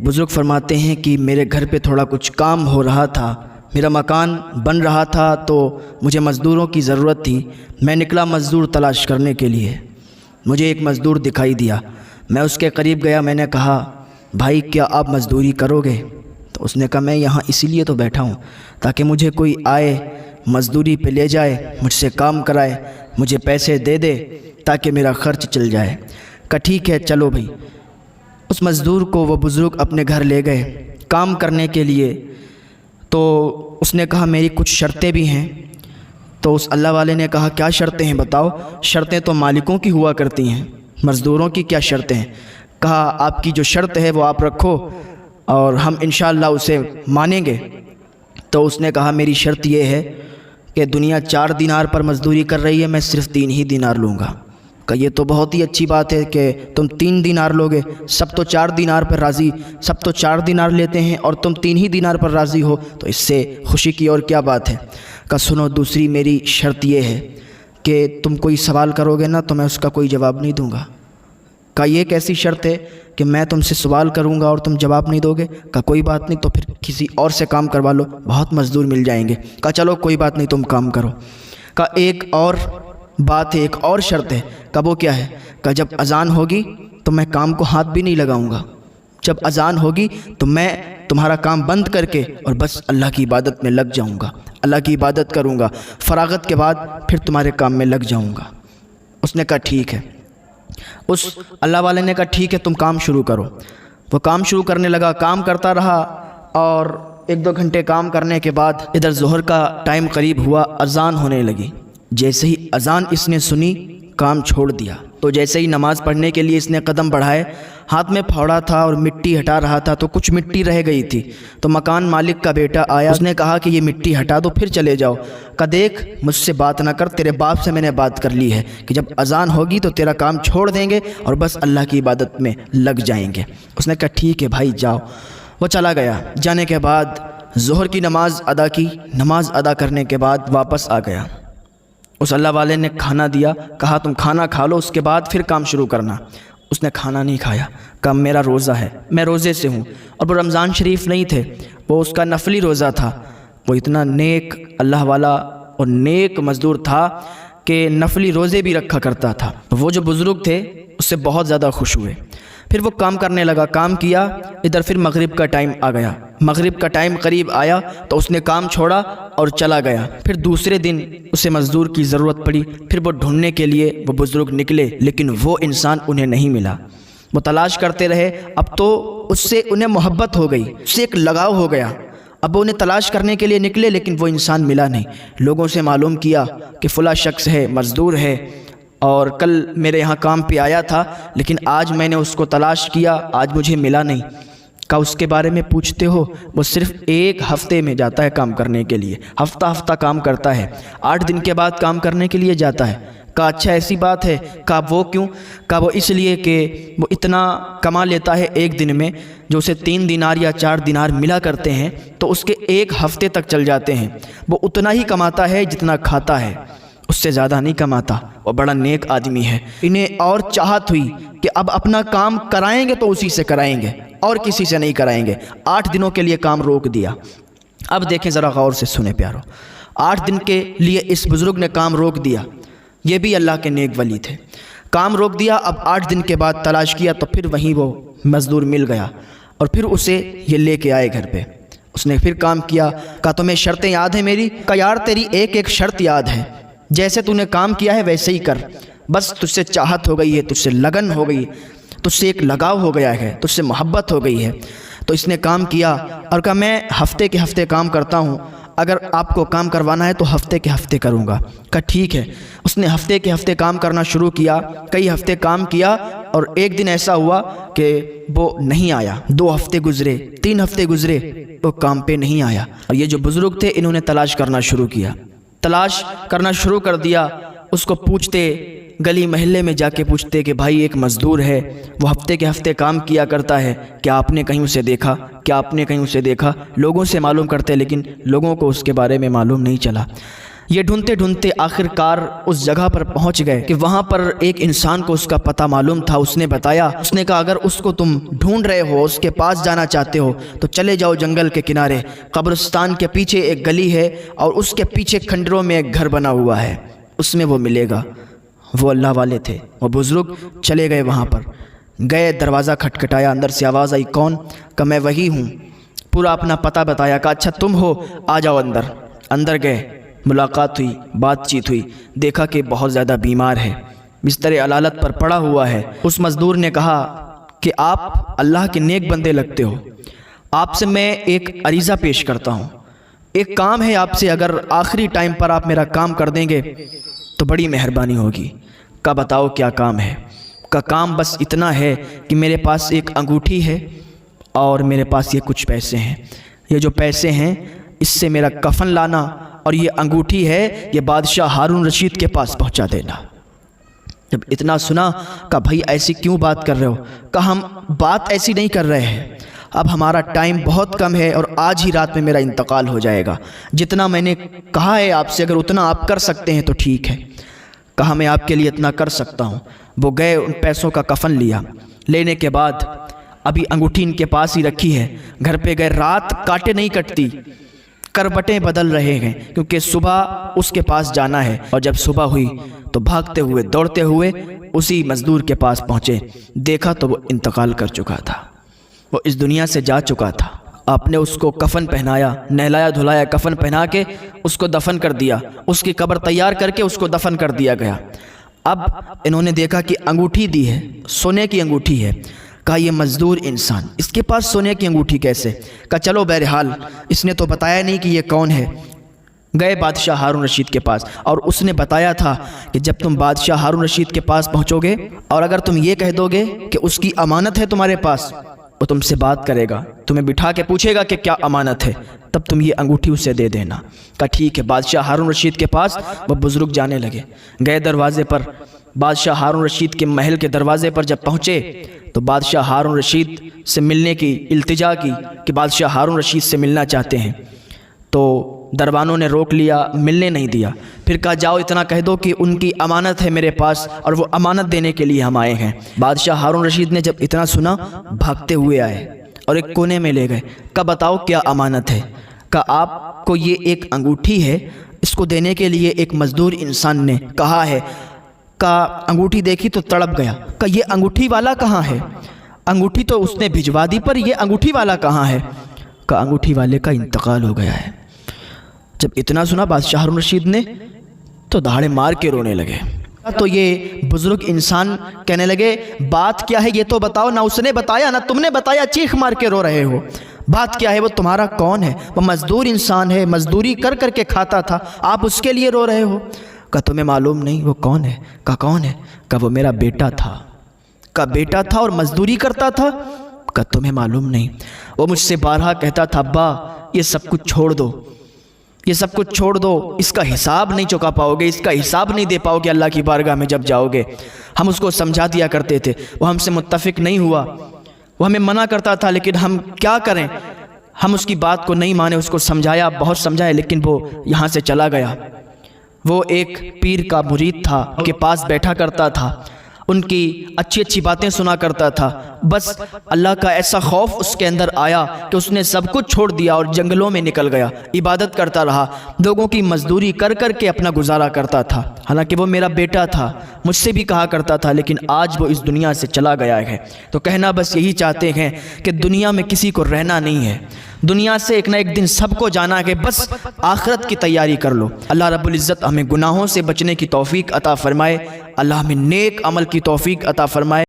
बुज़ुर्ग फरमाते हैं कि मेरे घर पे थोड़ा कुछ काम हो रहा था, मेरा मकान बन रहा था तो मुझे मज़दूरों की ज़रूरत थी। मैं निकला मज़दूर तलाश करने के लिए। मुझे एक मज़दूर दिखाई दिया, मैं उसके करीब गया। मैंने कहा, भाई क्या आप मज़दूरी करोगे? तो उसने कहा, मैं यहाँ इसीलिए तो बैठा हूँ ताकि मुझे कोई आए, मज़दूरी पे ले जाए, मुझसे काम कराए, मुझे पैसे दे दे ताकि मेरा ख़र्च चल जाए। कहा ठीक है चलो भाई। उस मज़दूर को वो बुज़ुर्ग अपने घर ले गए काम करने के लिए। तो उसने कहा मेरी कुछ शर्तें भी हैं। तो उस अल्लाह वाले ने कहा क्या शर्तें हैं बताओ? शर्तें तो मालिकों की हुआ करती हैं, मज़दूरों की क्या शर्तें हैं? कहा आपकी जो शर्त है वो आप रखो और हम इंशाअल्लाह उसे मानेंगे। तो उसने कहा मेरी शर्त ये है कि दुनिया 4 दिनार पर मज़दूरी कर रही है, मैं सिर्फ़ 3 ही दिनार लूँगा। कहा ये तो बहुत ही अच्छी बात है कि तुम 3 दिनार लोगे, सब तो 4 दिनार पर राज़ी, सब तो 4 दिनार लेते हैं और तुम 3 ही दिनार पर राज़ी हो, तो इससे खुशी की और क्या बात है। कहा सुनो, दूसरी मेरी शर्त ये है कि तुम कोई सवाल करोगे ना तो मैं उसका कोई जवाब नहीं दूँगा। कहा ये कैसी शर्त है कि मैं तुमसे सवाल करूंगा और तुम जवाब नहीं दोगे? कहा कोई बात नहीं, तो फिर किसी और से काम करवा लो, बहुत मज़दूर मिल जाएंगे। कहा चलो कोई बात नहीं, तुम काम करो। कहा एक और बात है, एक और शर्त है। कहा वो क्या है? कहा जब अज़ान होगी तो मैं काम को हाथ भी नहीं लगाऊंगा। जब अज़ान होगी तो मैं तुम्हारा काम बंद करके और बस अल्लाह की इबादत में लग जाऊंगा, अल्लाह की इबादत करूंगा, फ़रागत के बाद फिर तुम्हारे काम में लग जाऊंगा। उसने कहा ठीक है। उस अल्लाह वाले ने कहा ठीक है तुम काम शुरू करो। वो काम शुरू करने लगा, काम करता रहा और 1-2 घंटे काम करने के बाद इधर ज़ोहर का टाइम करीब हुआ, अज़ान होने लगी। जैसे ही अज़ान इसने सुनी काम छोड़ दिया। तो जैसे ही नमाज़ पढ़ने के लिए इसने कदम बढ़ाए, हाथ में फावड़ा था और मिट्टी हटा रहा था तो कुछ मिट्टी रह गई थी। तो मकान मालिक का बेटा आया, उसने कहा कि ये मिट्टी हटा दो फिर चले जाओ। कहा देख मुझसे बात ना कर, तेरे बाप से मैंने बात कर ली है कि जब अज़ान होगी तो तेरा काम छोड़ देंगे और बस अल्लाह की इबादत में लग जाएंगे। उसने कहा ठीक है भाई जाओ। वो चला गया। जाने के बाद ज़ोहर की नमाज़ अदा की, नमाज़ अदा करने के बाद वापस आ गया। उस अल्लाह वाले ने खाना दिया, कहा तुम खाना खा लो उसके बाद फिर काम शुरू करना। उसने खाना नहीं खाया। कहा मेरा रोज़ा है, मैं रोज़े से हूँ। और वो रमज़ान शरीफ नहीं थे, वो उसका नफली रोज़ा था। वो इतना नेक अल्लाह वाला और नेक मज़दूर था कि नफली रोज़े भी रखा करता था। वो जो बुज़ुर्ग थे उससे बहुत ज़्यादा खुश हुए। फिर वो काम करने लगा, काम किया। इधर फिर मगरिब का टाइम आ गया। मगरिब का टाइम करीब आया तो उसने काम छोड़ा और चला गया। फिर दूसरे दिन उसे मज़दूर की ज़रूरत पड़ी। फिर वो ढूंढने के लिए वो बुज़ुर्ग निकले, लेकिन वो इंसान उन्हें नहीं मिला। वो तलाश करते रहे। अब तो उससे उन्हें मोहब्बत हो गई, उससे एक लगाव हो गया। अब वो उन्हें तलाश करने के लिए निकले लेकिन वो इंसान मिला नहीं। लोगों से मालूम किया कि फ़लाँ शख्स है, मज़दूर है और कल मेरे यहाँ काम पे आया था, लेकिन आज मैंने उसको तलाश किया, आज मुझे मिला नहीं। का उसके बारे में पूछते हो? वो सिर्फ़ 1 हफ़्ते में जाता है काम करने के लिए, हफ़्ता काम करता है, 8 दिन के बाद काम करने के लिए जाता है। का अच्छा ऐसी बात है? का वो क्यों? का वो इसलिए कि वो इतना कमा लेता है एक दिन में, जो उसे 3 दिनार या 4 दिनार मिला करते हैं तो उसके 1 हफ़्ते तक चल जाते हैं। वो उतना ही कमाता है जितना खाता है, उससे ज़्यादा नहीं कमाता। वो बड़ा नेक आदमी है। इन्हें और चाहत हुई कि अब अपना काम कराएंगे तो उसी से कराएंगे और किसी से नहीं कराएंगे। 8 दिनों के लिए काम रोक दिया। अब देखें ज़रा गौर से सुने प्यारो, 8 दिन के लिए इस बुज़ुर्ग ने काम रोक दिया। ये भी अल्लाह के नेक वली थे। काम रोक दिया। अब 8 दिन के बाद तलाश किया तो फिर वहीं वो मज़दूर मिल गया और फिर उसे ये लेके आए घर पे। उसने फिर काम किया। कहा तुम्हें शर्तें याद हैं मेरी? कहा यार तेरी एक शर्त याद है, जैसे तूने काम किया है वैसे ही कर। बस तुझसे चाहत हो गई है, तुझसे लगन हो गई, तुझसे एक लगाव हो गया है, तुझसे मोहब्बत हो गई है। तो इसने काम किया और कहा मैं हफ़्ते के हफ़्ते काम करता हूँ, अगर आपको काम करवाना है तो हफ़्ते के हफ़्ते करूँगा। कहा ठीक है। उसने हफ़्ते के हफ़्ते काम करना शुरू किया। कई हफ़्ते काम किया और एक दिन ऐसा हुआ कि वो नहीं आया। 2 हफ़्ते गुज़रे, 3 हफ़्ते गुज़रे, वो काम पे नहीं आया। और ये जो बुज़ुर्ग थे इन्होंने तलाश करना शुरू किया, तलाश करना शुरू कर दिया। उसको पूछते, गली महल्ले में जाके पूछते कि भाई एक मज़दूर है, वो हफ़्ते के हफ़्ते काम किया करता है, क्या आपने कहीं उसे देखा? क्या आपने कहीं उसे देखा? लोगों से मालूम करते लेकिन लोगों को उसके बारे में मालूम नहीं चला। یہ ڈھونڈتے ڈھونڈتے آخر کار اس جگہ پر پہنچ گئے کہ وہاں پر ایک انسان کو اس کا پتہ معلوم تھا۔ اس نے بتایا، اس نے کہا اگر اس کو تم ڈھونڈ رہے ہو، اس کے پاس جانا چاہتے ہو تو چلے جاؤ جنگل کے کنارے، قبرستان کے پیچھے ایک گلی ہے اور اس کے پیچھے کھنڈروں میں ایک گھر بنا ہوا ہے، اس میں وہ ملے گا۔ وہ اللہ والے تھے، وہ بزرگ چلے گئے وہاں پر، گئے، دروازہ کھٹکھٹایا، اندر سے آواز آئی، کون؟ کہ میں وہی ہوں۔ پورا اپنا پتہ بتایا، کہا اچھا تم ہو، آ جاؤ اندر۔ اندر گئے، ملاقات ہوئی، بات چیت ہوئی، دیکھا کہ بہت زیادہ بیمار ہے، بستر علالت پر پڑا ہوا ہے۔ اس مزدور نے کہا کہ آپ اللہ کے نیک بندے لگتے ہو، آپ سے میں ایک عریضہ پیش کرتا ہوں، ایک کام ہے آپ سے، اگر آخری ٹائم پر آپ میرا کام کر دیں گے تو بڑی مہربانی ہوگی۔ کہا بتاؤ کیا کام ہے؟ کا کام بس اتنا ہے کہ میرے پاس ایک انگوٹھی ہے اور میرے پاس یہ کچھ پیسے ہیں، یہ جو پیسے ہیں اس سے میرا کفن لانا اور یہ انگوٹھی ہے یہ بادشاہ ہارون رشید کے پاس پہنچا دینا۔ جب اتنا سنا کہا بھائی ایسی کیوں بات کر رہے ہو؟ کہا ہم بات ایسی نہیں کر رہے ہیں، اب ہمارا ٹائم بہت کم ہے اور آج ہی رات میں میرا انتقال ہو جائے گا، جتنا میں نے کہا ہے آپ سے اگر اتنا آپ کر سکتے ہیں تو ٹھیک ہے۔ کہا میں آپ کے لیے اتنا کر سکتا ہوں۔ وہ گئے، ان پیسوں کا کفن لیا، لینے کے بعد ابھی انگوٹھی ان کے پاس ہی رکھی ہے، گھر پہ گئے، رات کاٹے نہیں کٹتی، کروٹیں بدل رہے ہیں کیونکہ صبح اس کے پاس جانا ہے۔ اور جب صبح ہوئی تو بھاگتے ہوئے دوڑتے ہوئے اسی مزدور کے پاس پہنچے، دیکھا تو وہ انتقال کر چکا تھا، وہ اس دنیا سے جا چکا تھا۔ آپ نے اس کو کفن پہنایا، نہلایا دھلایا، کفن پہنا کے اس کو دفن کر دیا، اس کی قبر تیار کر کے اس کو دفن کر دیا گیا۔ اب انہوں نے دیکھا کہ انگوٹھی دی ہے، سونے کی انگوٹھی ہے۔ کہا یہ مزدور انسان، اس کے پاس سونے کی انگوٹھی کیسے؟ کہا چلو بہرحال اس نے تو بتایا نہیں کہ یہ کون ہے۔ گئے بادشاہ ہارون رشید کے پاس اور اس نے بتایا تھا کہ جب تم بادشاہ ہارون رشید کے پاس پہنچو گے اور اگر تم یہ کہہ دو گے کہ اس کی امانت ہے تمہارے پاس، وہ تم سے بات کرے گا، تمہیں بٹھا کے پوچھے گا کہ کیا امانت ہے، تب تم یہ انگوٹھی اسے دے دینا۔ کہا ٹھیک ہے۔ بادشاہ ہارون رشید کے پاس وہ بزرگ جانے لگے، گئے دروازے پر، بادشاہ ہارون رشید کے محل کے دروازے پر جب پہنچے تو بادشاہ ہارون رشید سے ملنے کی التجا کی کہ بادشاہ ہارون رشید سے ملنا چاہتے ہیں، تو دربانوں نے روک لیا، ملنے نہیں دیا۔ پھر کہا جاؤ اتنا کہہ دو کہ ان کی امانت ہے میرے پاس اور وہ امانت دینے کے لیے ہم آئے ہیں۔ بادشاہ ہارون رشید نے جب اتنا سنا بھاگتے ہوئے آئے اور ایک کونے میں لے گئے۔ کہا بتاؤ کیا امانت ہے؟ کہا آپ کو یہ ایک انگوٹھی ہے، اس کو دینے کے لیے ایک مزدور انسان نے کہا ہے۔ کہا انگوٹھی دیکھی تو تڑپ گیا، کہا یہ انگوٹھی والا کہاں ہے؟ انگوٹھی تو اس نے بھجوا دی پر یہ انگوٹھی والا کہاں ہے؟ کہا انگوٹھی والے کا انتقال ہو گیا ہے۔ جب اتنا سنا بادشاہ ہارون رشید نے تو دہاڑے مار کے رونے لگے۔ تو یہ بزرگ انسان کہنے لگے بات کیا ہے یہ تو بتاؤ، نہ اس نے بتایا نہ تم نے بتایا، چیخ مار کے رو رہے ہو، بات کیا ہے؟ وہ تمہارا کون ہے؟ وہ مزدور انسان ہے، مزدوری کر کر کے کھاتا تھا، آپ اس کے لیے رو رہے ہو؟ کہا تمہیں معلوم نہیں وہ کون ہے؟ کہا کون ہے؟ کہا وہ میرا بیٹا تھا۔ کہا بیٹا تھا اور مزدوری کرتا تھا؟ کہا تمہیں معلوم نہیں، وہ مجھ سے بارہا کہتا تھا ابا یہ سب کچھ چھوڑ دو، یہ سب کچھ چھوڑ دو، اس کا حساب نہیں چکا پاؤ گے، اس کا حساب نہیں دے پاؤ گے اللہ کی بارگاہ میں جب جاؤ گے۔ ہم اس کو سمجھا دیا کرتے تھے، وہ ہم سے متفق نہیں ہوا، وہ ہمیں منع کرتا تھا، لیکن ہم کیا کریں، ہم اس کی بات کو نہیں مانے، اس کو سمجھایا، بہت سمجھایا، لیکن وہ یہاں سے چلا گیا۔ وہ ایک پیر کا مرید تھا، ان کے پاس بیٹھا کرتا تھا، ان کی اچھی اچھی باتیں سنا کرتا تھا، بس اللہ کا ایسا خوف اس کے اندر آیا کہ اس نے سب کچھ چھوڑ دیا اور جنگلوں میں نکل گیا، عبادت کرتا رہا، لوگوں کی مزدوری کر کر کے اپنا گزارا کرتا تھا، حالانکہ وہ میرا بیٹا تھا، مجھ سے بھی کہا کرتا تھا، لیکن آج وہ اس دنیا سے چلا گیا ہے۔ تو کہنا بس یہی چاہتے ہیں کہ دنیا میں کسی کو رہنا نہیں ہے، دنیا سے ایک نہ ایک دن سب کو جانا ہے، بس آخرت کی تیاری کر لو۔ اللہ رب العزت ہمیں گناہوں سے بچنے کی توفیق عطا فرمائے، اللہ ہمیں نیک عمل کی توفیق عطا فرمائے۔